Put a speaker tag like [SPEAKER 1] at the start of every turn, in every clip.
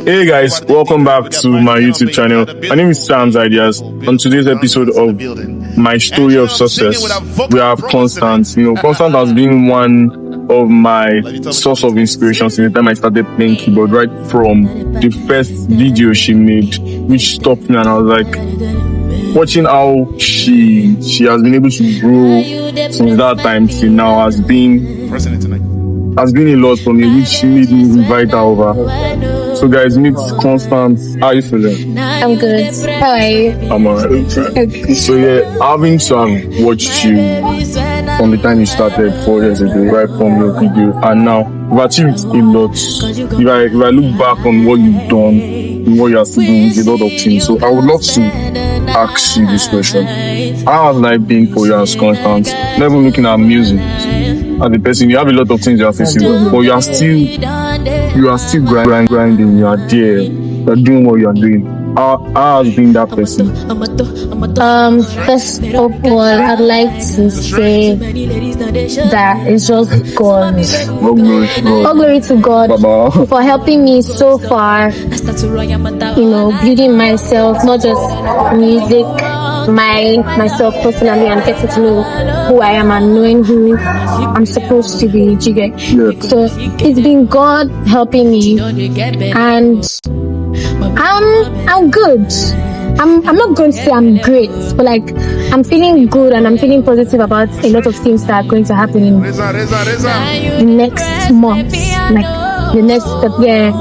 [SPEAKER 1] Hey guys, welcome back to my YouTube channel. My name is Sam's Ideas. On today's episode of my story of success, we have Konstance. Konstance has been one of my source of inspiration since the time I started playing keyboard, right from the first video she made, which stopped me, and I was like, watching how she has been able to grow since that time till now has been a lot for me, which made me invite her over. So guys, meet Konstance. How are you feeling?
[SPEAKER 2] I'm good. How are you?
[SPEAKER 1] I'm alright. So yeah, having to have watched you from the time you started 4 years ago, right from your video, and now you've achieved a lot. If I look back on what you've done and what you are still doing, a lot of things. So I would love to ask you this question: how has life been for you as Konstance? Never looking at music as a person, you have a lot of things you are facing, but you are still grinding. You are there. You are doing what you are doing. How has been that person?
[SPEAKER 2] First of all, I'd like to say that it's just God.
[SPEAKER 1] All
[SPEAKER 2] glory to God
[SPEAKER 1] Baba.
[SPEAKER 2] For helping me so far. Building myself, not just music, myself personally, and getting to know who I am and knowing who I'm supposed to be.
[SPEAKER 1] Yeah.
[SPEAKER 2] So it's been God helping me, and I'm good. I'm not going to say I'm great, but I'm feeling good and I'm feeling positive about a lot of things that are going to happen in the next month, the next year,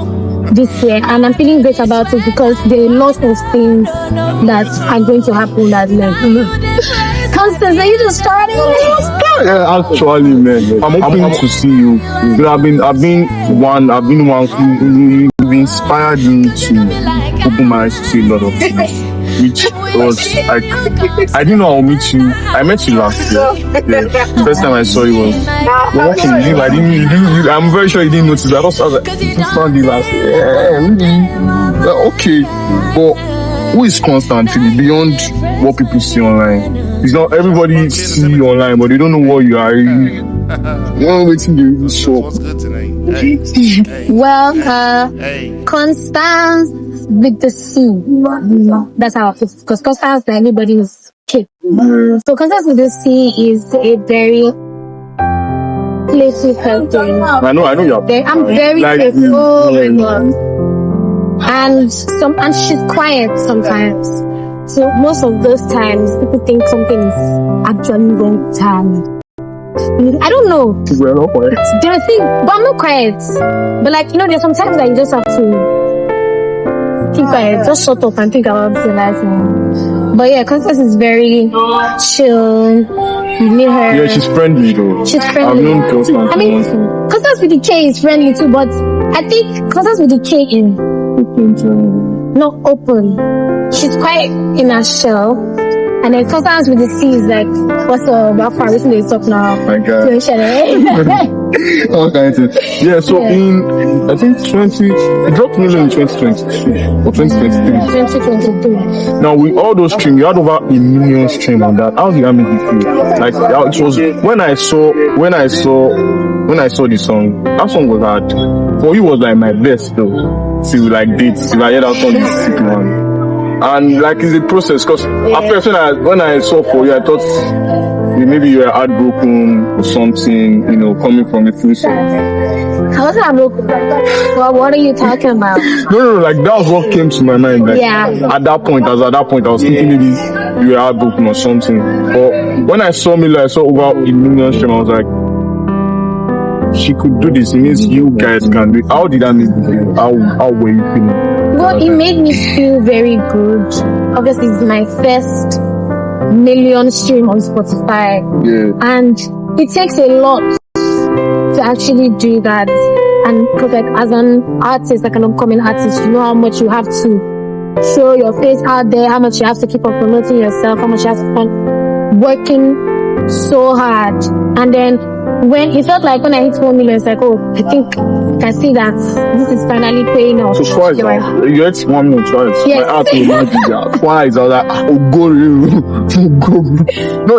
[SPEAKER 2] this year, and I'm feeling great about it because there are lots of things that are going to happen that Konstance, are you just starting?
[SPEAKER 1] Yeah, actually, man, I'm hoping to see you. I've been one who inspired me to open my eyes to see a lot of things, which was like, I didn't know I'll meet you. I met you last year. Yeah. The first time I saw you was walking. I'm very sure you didn't notice that. I was like, just found you last year. Yeah, really? Okay, but who is Konstance beyond what people see online? It's not everybody see you online, but they don't know what you are. You don't wait till you show up.
[SPEAKER 2] Well, Konstance with the C. That's how I feel. Because Konstance, everybody is kid. So Konstance with the C is a very playful person.
[SPEAKER 1] I know you are.
[SPEAKER 2] I'm very playful and she's quiet sometimes. So most of those times, people think something is actually wrong with her. I don't know.
[SPEAKER 1] We're not quiet.
[SPEAKER 2] But I'm not quiet. But there's sometimes that you just have to keep quiet, just shut up and think about your life. But yeah, Konstance is very chill. You meet her.
[SPEAKER 1] Yeah, she's friendly though.
[SPEAKER 2] She's friendly.
[SPEAKER 1] I've known Konstance.
[SPEAKER 2] I mean, Konstance with the K is friendly too, but I think Konstance with the K is not open. She's quite in her shell. And then Konstance with the C is like, what's up? How far is they talk now?
[SPEAKER 1] My God. Yeah, so in, I think it dropped million in 2022 or 2023.
[SPEAKER 2] 2023.
[SPEAKER 1] Now with all those streams, you had over 1 million streams on that. How did that make you feel? Like, it was, when I saw the song, that song was hard. For you was like my best though. Till dates, till I heard that song, this sick man. And it's a process, because at first when I saw for you, I thought maybe you were heartbroken or something, coming from a few songs.
[SPEAKER 2] I wasn't heartbroken. Well, what are you talking about?
[SPEAKER 1] No, that was what came to my mind.
[SPEAKER 2] Yeah.
[SPEAKER 1] At that point, I was thinking maybe you were heartbroken or something. But when I saw I saw over 1 million streams, I was like, she could do this. It means you guys can do it. How did that make you feel? How were you feeling?
[SPEAKER 2] Well, it made me feel very good. Obviously, it's my first 1 million stream on Spotify.
[SPEAKER 1] Yeah.
[SPEAKER 2] And it takes a lot to actually do that. And because as an artist, an upcoming artist, you know how much you have to show your face out there, how much you have to keep on promoting yourself, how much you have to keep on working so hard. And then when it felt like when I hit 1 million, it's like, oh, I think I can see that this is finally paying off.
[SPEAKER 1] So twice, you hit 1 million twice.
[SPEAKER 2] Yes.
[SPEAKER 1] My heart was not twice. I was like, oh, go. No,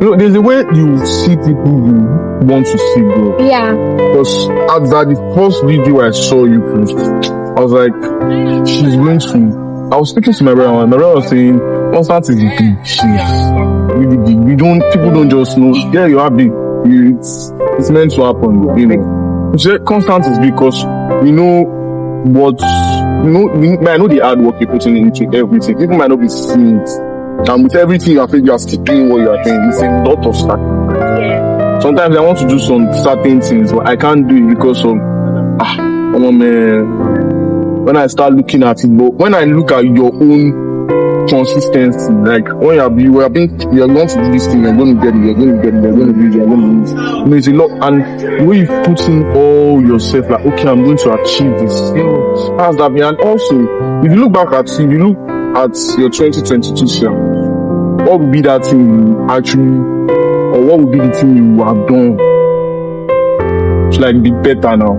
[SPEAKER 1] You know, there's a way you see people you want to see, bro.
[SPEAKER 2] Yeah.
[SPEAKER 1] Because at the first video I saw you post, I was like, she's going to. I was speaking to my brother, and my brother was saying, Konstance is big. She's really big. People don't just know. Yeah, you are big. It's meant to happen, you know. Konstance is big because we know what, we might know the hard work you're putting into everything. People might not be seeing it. And with everything you are doing, you are still doing what you are doing. It's a lot of stuff.
[SPEAKER 2] Yeah.
[SPEAKER 1] Sometimes I want to do some certain things, but I can't do it because of, man. When I start looking at it, but when I look at your own consistency, like when you're going to do this thing, you're going to get it, you're going to get it, you're going to do it, you're going to do it. You know, it's a lot, and the way you put in all yourself, like, okay, I'm going to achieve this. You know, how's that been? And also, if you look back at your 2022 self, what would be that thing you actually, or what would be the thing you have done to like be better now?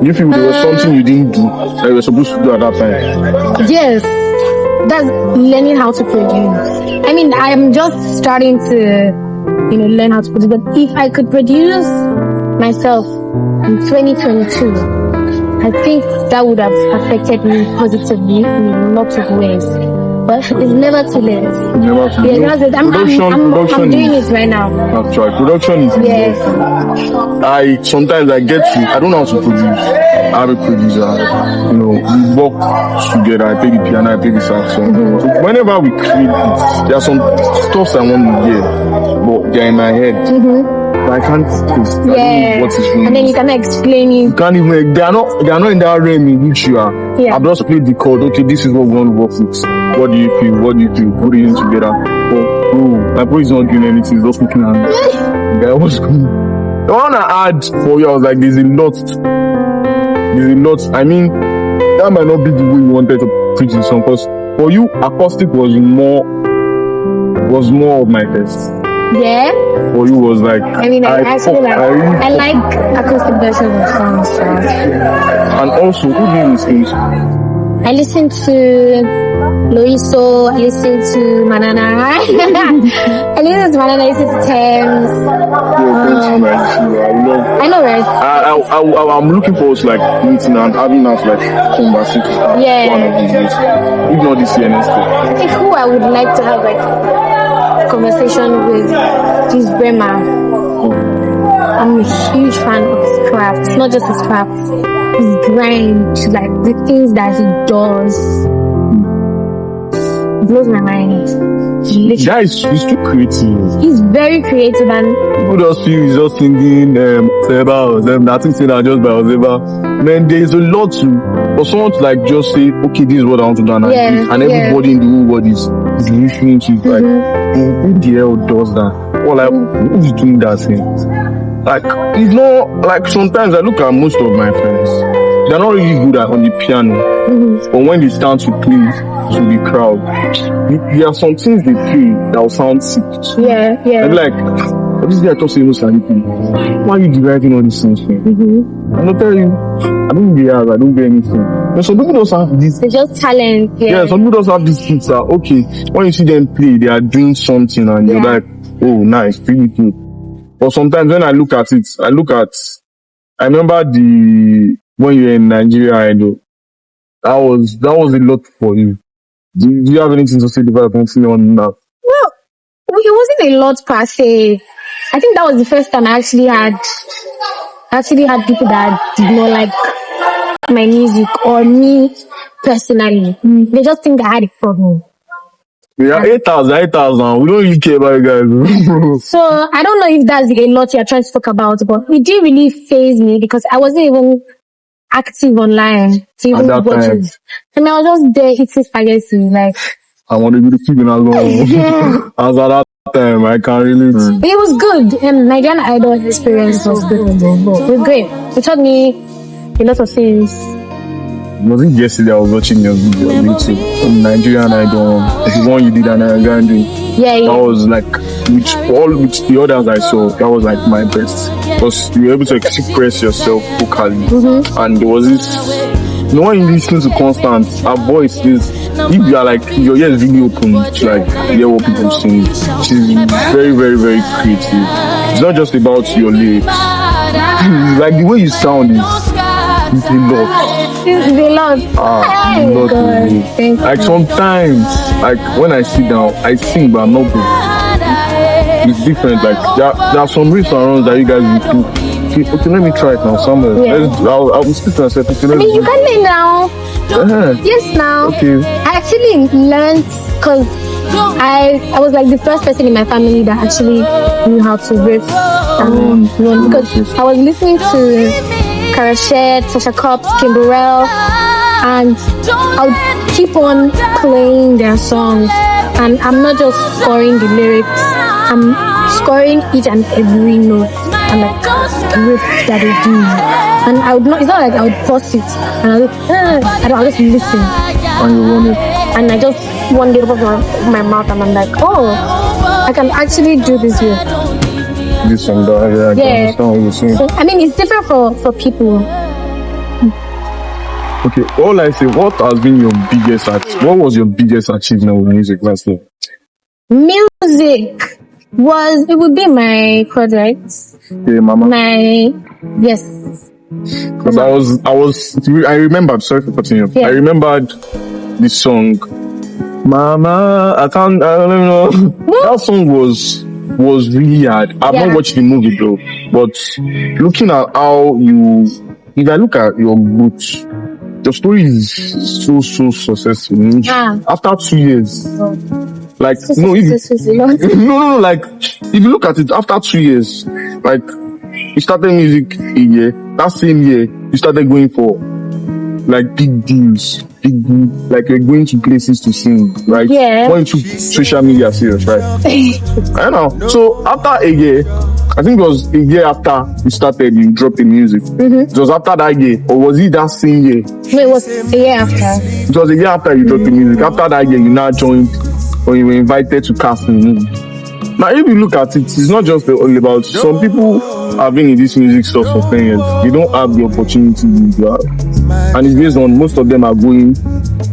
[SPEAKER 1] You feel there was something you didn't do that you were supposed to do at that time?
[SPEAKER 2] Yes, that's learning how to produce. I mean, I'm just starting to, learn how to produce. But if I could produce myself in 2022, I think that would have affected me positively in lots of ways. But it's never too late.
[SPEAKER 1] Never too late.
[SPEAKER 2] Yeah, I'm doing it right now.
[SPEAKER 1] That's right. Production is sometimes I get to, I don't know how to produce. I'm a producer. You know, we work together. I play the piano, I play the saxophone. So whenever we create it, there are some stuff I want to hear, but they're in my head. I can't post. I don't know what is going on.
[SPEAKER 2] And then you cannot explain it.
[SPEAKER 1] You can't even, they are not in that realm in which you are.
[SPEAKER 2] Yeah.
[SPEAKER 1] I've just played the chord. Okay, this is what we want to work with. What do you feel? What do you feel? Put it in together. My bro is not doing anything. He's just looking at me. Yeah, what's going on? I want to add for you. I was like, there's a lot. I mean, that might not be the way you wanted to preach the song. Because for you, acoustic was more of my test.
[SPEAKER 2] Yeah.
[SPEAKER 1] For you was like,
[SPEAKER 2] I mean, I like acoustic versions of songs. So.
[SPEAKER 1] And also, who do you listen to?
[SPEAKER 2] I listen to Loiso, I listen to Manana. I listen to Thames. I know, right?
[SPEAKER 1] I'm looking forward to like meeting and having us like conversation.
[SPEAKER 2] Yeah.
[SPEAKER 1] If not this year, next year.
[SPEAKER 2] I think who I would like to have like conversation with is Brema. I'm a huge fan of his craft. Not just his craft, his grind, like the things that he does. It blows my mind.
[SPEAKER 1] He's too creative.
[SPEAKER 2] He's very creative, and
[SPEAKER 1] people just feel he's just singing nothing saying that just by Ozeba. Man, there's a lot for someone to like just say, okay, this is what I want to do, and everybody in the whole world is listening to it. Like, who the hell does that? Or like, who's doing that thing? Like, it's not like sometimes I look at most of my friends, they're not really good on the piano, but when they stand to play to the crowd, there are some things they play that will sound sick.
[SPEAKER 2] Yeah.
[SPEAKER 1] I'm like, this guy talks to anything. Why are you deriving all these things from? I'll tell you, I don't realize, I don't get anything. But some people just have this.
[SPEAKER 2] It's just talent. Yeah,
[SPEAKER 1] some people just have these things that, okay, when you see them play, they are doing something and you're like, oh, nice, pretty good. But sometimes when I look at it, I remember when you were in Nigeria, I know, that was a lot for you. Do you have anything to say about continuing on that?
[SPEAKER 2] Well, it wasn't a lot per se. I think that was the first time I actually had people that did not like my music or me personally. They just think I had a problem.
[SPEAKER 1] Yeah, 8,000. We don't really care about you guys.
[SPEAKER 2] So I don't know if that's a lot you're trying to talk about, but it didn't really faze me because I wasn't even active online to even watch it. And I was just there eating spaghetti, like.
[SPEAKER 1] I want to be the feeling as well.
[SPEAKER 2] Yeah.
[SPEAKER 1] As at that time, I can't relate.
[SPEAKER 2] It was good. Nigerian Idol experience was good. It was great. It taught me a lot of things.
[SPEAKER 1] Was it yesterday I was watching your video on YouTube from Nigerian Idol, the one you did and I got doing.
[SPEAKER 2] Yeah.
[SPEAKER 1] That was like, with the others I saw, that was like my best. Because you were able to express yourself vocally. And there was this, when you listen to Konstance, her voice is, if you are like your ear is really open to like hear what people sing, she's very, very, very creative. It's not just about your lyrics. Like the way you sound is a lot.
[SPEAKER 2] It's a lot.
[SPEAKER 1] A lot. Like sometimes, like when I sit down, I sing, but I'm not good. It's different. Like there are some riffs and runs that you guys will do. Okay, let me try it now. Somewhere.
[SPEAKER 2] Yeah.
[SPEAKER 1] I'll speak to myself. Okay,
[SPEAKER 2] I mean, you can learn now. Yes, now.
[SPEAKER 1] Okay.
[SPEAKER 2] I actually learned because I was like the first person in my family that actually knew how to riff and run, because I was listening to Karashet, Sasha Cops, Kimberell, and I'll keep on playing their songs, and I'm not just scoring the lyrics, I'm scoring each and every note and like riff that they do. And I would not, it's not like I would pause it and I'll just listen.
[SPEAKER 1] And you run it.
[SPEAKER 2] And I just one day open my mouth and I'm like, oh, I can actually do this here.
[SPEAKER 1] This and that, yeah, I can understand what you're saying.
[SPEAKER 2] So, I mean, it's different for people.
[SPEAKER 1] Okay, all I say, what has been your biggest what was your biggest achievement with music last year?
[SPEAKER 2] Music it would be my project.
[SPEAKER 1] Okay, Mama.
[SPEAKER 2] Yes.
[SPEAKER 1] Because I remembered, sorry for cutting you off.
[SPEAKER 2] Yeah.
[SPEAKER 1] I remembered this song, Mama, I don't know. That song was really hard. I've not watched the movie though, but looking at how if I look at your roots, your story is so successful. After 2 years, like no, like if you look at it, after 2 years, like you started music a year. That same year, you started going for like big deals, like you're going to places to sing, right?
[SPEAKER 2] Yeah.
[SPEAKER 1] Going to social media serious, right? I know. So after a year, I think it was a year after you started, you dropped the music. It was after that year, or was it that same year?
[SPEAKER 2] No, it was a year after.
[SPEAKER 1] It was a year after you dropped the music. After that year, you now joined, or you were invited to cast the movie. Now, if you look at it, it's not just all about some people have been in this music stuff for 10 years. They don't have the opportunity you have. And it's based on most of them are going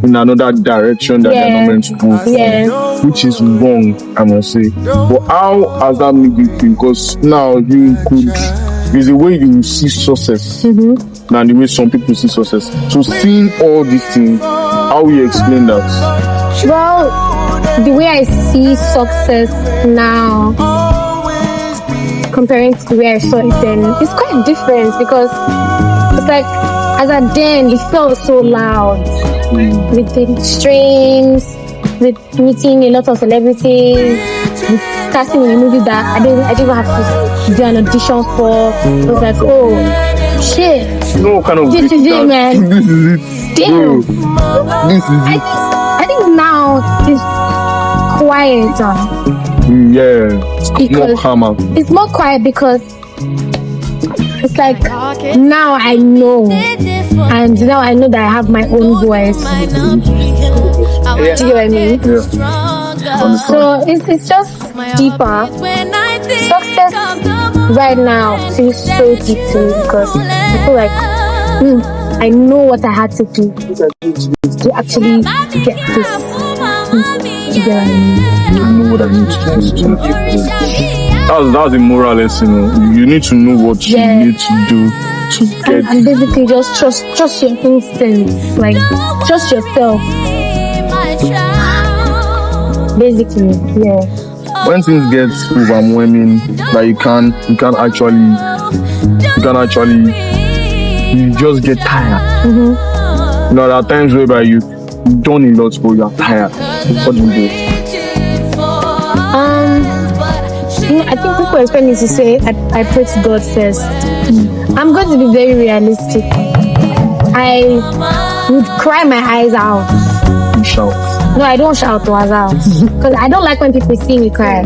[SPEAKER 1] in another direction that they're not meant to go, which is wrong, I must say. But how has that made you feel? Because now there's a way you see success than the way some people see success. So seeing all these things, how will you explain that?
[SPEAKER 2] Well, the way I see success now comparing to the way I saw it then, it's quite different, because it's like as at then it felt so loud with the streams, with meeting a lot of celebrities, with casting in a movie that I didn't even have to do an audition for. It was like, oh shit,
[SPEAKER 1] No kind of
[SPEAKER 2] this is it, man.
[SPEAKER 1] This is it.
[SPEAKER 2] Damn.
[SPEAKER 1] This is it.
[SPEAKER 2] I think now it's quieter.
[SPEAKER 1] Yeah, more calmer.
[SPEAKER 2] It's more quiet because it's like now I know, and now I know that I have my own voice. Do you get what I mean?
[SPEAKER 1] Yeah.
[SPEAKER 2] So it's just deeper. Success right now feels so deep to me because I feel like I know what I had to do to actually get this. You get what I mean?
[SPEAKER 1] I know what I need to do. That's a moral lesson. You need to know what you need to do to get.
[SPEAKER 2] And basically just trust your instincts, like trust yourself. Basically, yeah.
[SPEAKER 1] When things get overwhelming, like you just get tired. You know, there are times whereby you've done a lot, but you are tired. What do you do?
[SPEAKER 2] I think people expect me to say I pray to God first. I'm going to be very realistic. I would cry my eyes out.
[SPEAKER 1] You shout.
[SPEAKER 2] No, I don't shout to us out because I don't like when people see me cry.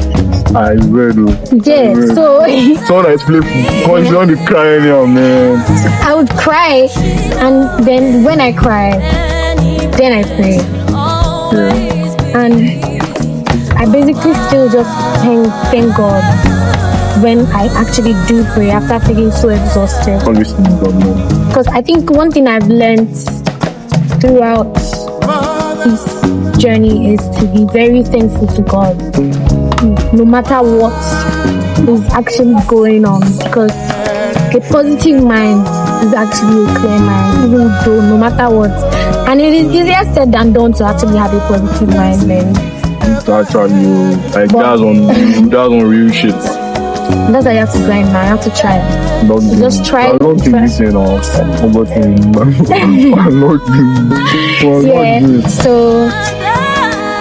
[SPEAKER 1] I read it.
[SPEAKER 2] Yeah, so
[SPEAKER 1] someone is playful. When you want to cry anyhow, man.
[SPEAKER 2] I would cry, and then when I cry, then I pray. And I basically still just thank God when I actually do pray after feeling so exhausted.
[SPEAKER 1] Obviously, God, no.
[SPEAKER 2] Because I think one thing I've learned throughout this journey is to be very thankful to God, no matter what is actually going on, because a positive mind is actually a clear mind, even though no matter what. And it is easier said than done to actually have a positive mind, man.
[SPEAKER 1] Actually, like that's on real shit.
[SPEAKER 2] That's why you have to grind, man. You have to try. Just try.
[SPEAKER 1] I don't think this is
[SPEAKER 2] yeah. So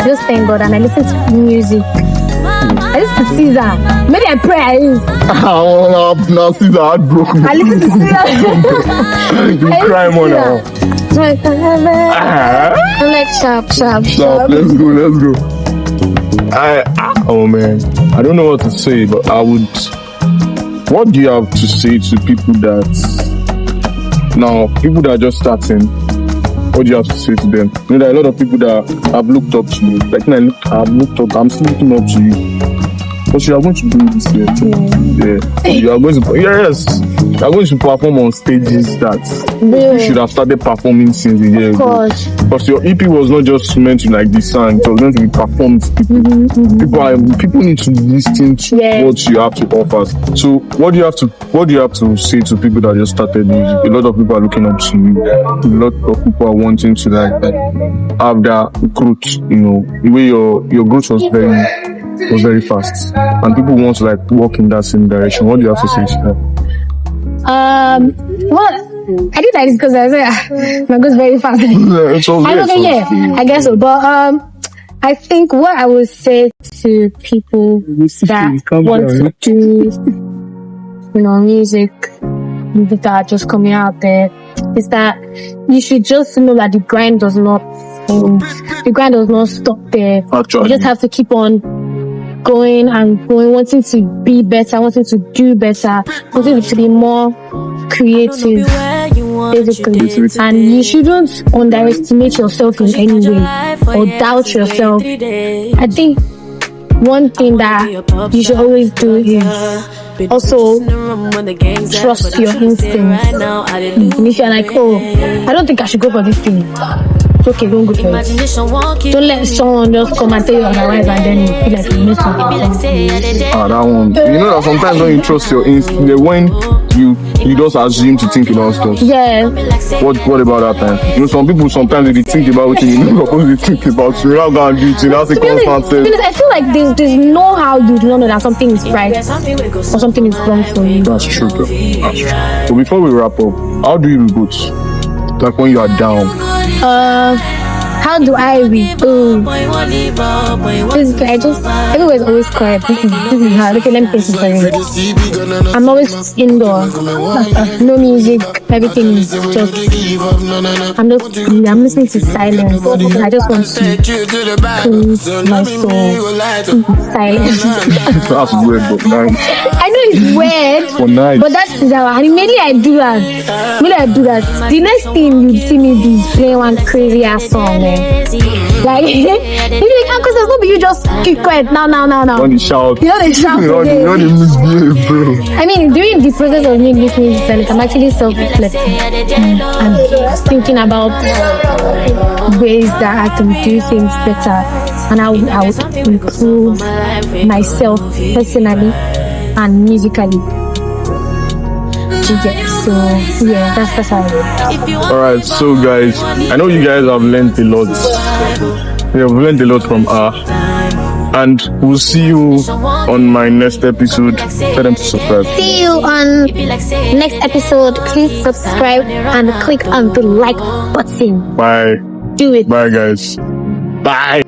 [SPEAKER 2] just thank God, and I listen to music. I listen to Caesar. Maybe I pray.
[SPEAKER 1] Now Caesar heartbroken.
[SPEAKER 2] I listen to Caesar.
[SPEAKER 1] You cry more now.
[SPEAKER 2] I'm like sharp.
[SPEAKER 1] Let's go. Oh man, I don't know what to say, but I would. What do you have to say to people that are just starting? What do you have to say to them? You know, there are a lot of people that have looked up to you. Like I'm still looking up to you. But you are going to do this year. Yeah. You are going to. Yes. You are going to perform on stages that you should have started performing since a year ago. Because your EP was not just meant to like be sung; it was meant to be performed. People need to listen to what you have to offer. So, what do you have to say to people that just started music? A lot of people are looking up to you. A lot of people are wanting to like have that growth. You know, the way your growth was very fast, and people want to like walk in that same direction. What do you have to say to them?
[SPEAKER 2] Well, I did like this because I said my goes very fast. I guess so. But I think what I would say to people that want to do, music that are just coming out there, is that you should just know that the grind does not end. The grind does not stop there.
[SPEAKER 1] Actually,
[SPEAKER 2] you just have to keep on going, wanting to be better, wanting to do better, wanting to be more creative, basically. And you shouldn't underestimate yourself in any way or doubt yourself. I think one thing that you should always do is also trust your instincts. And if you're like, I don't think I should go for this thing, it's okay, don't go for it. Don't let someone just come and tell you otherwise and then you feel like you missed something.
[SPEAKER 1] That one. You know that sometimes when you trust your instinct, when you just assume to think about stuff.
[SPEAKER 2] Yeah.
[SPEAKER 1] What about that time? You know, some people sometimes they think about what you're not supposed to think about. You're not going to do it. That's a Konstance.
[SPEAKER 2] I feel like there's no how you do not know that something is right or something is wrong for you.
[SPEAKER 1] That's true, bro. That's true. So before we wrap up, how do you reboot? Like when you are down?
[SPEAKER 2] How do I reboot? Basically, everywhere's always quiet. This is hard. Okay, let me take it for you. I'm always indoor. No music. Everything is just. I'm listening to silence. I just want to cleanse my soul. Silence.
[SPEAKER 1] That's weird, but nice.
[SPEAKER 2] I know it's weird, but that's how. And immediately I do that. The next thing you see me do is play one crazy ass song, man. Like, you're like, because there's nobody, you just keep quiet now.
[SPEAKER 1] When you shout.
[SPEAKER 2] You know they shout.
[SPEAKER 1] You misbehave, bro.
[SPEAKER 2] I mean, during the process of me listening to music, I'm actually self-reflecting and thinking about ways that I can do things better, and I would improve myself personally and musically. So yeah, that's how it is.
[SPEAKER 1] Alright, so guys, I know you guys have learned a lot. We have learned a lot from her, and we'll see you on my next episode. Tell them to subscribe.
[SPEAKER 2] See you on next episode. Please subscribe and click on the like button.
[SPEAKER 1] Bye.
[SPEAKER 2] Do it.
[SPEAKER 1] Bye, guys. Bye.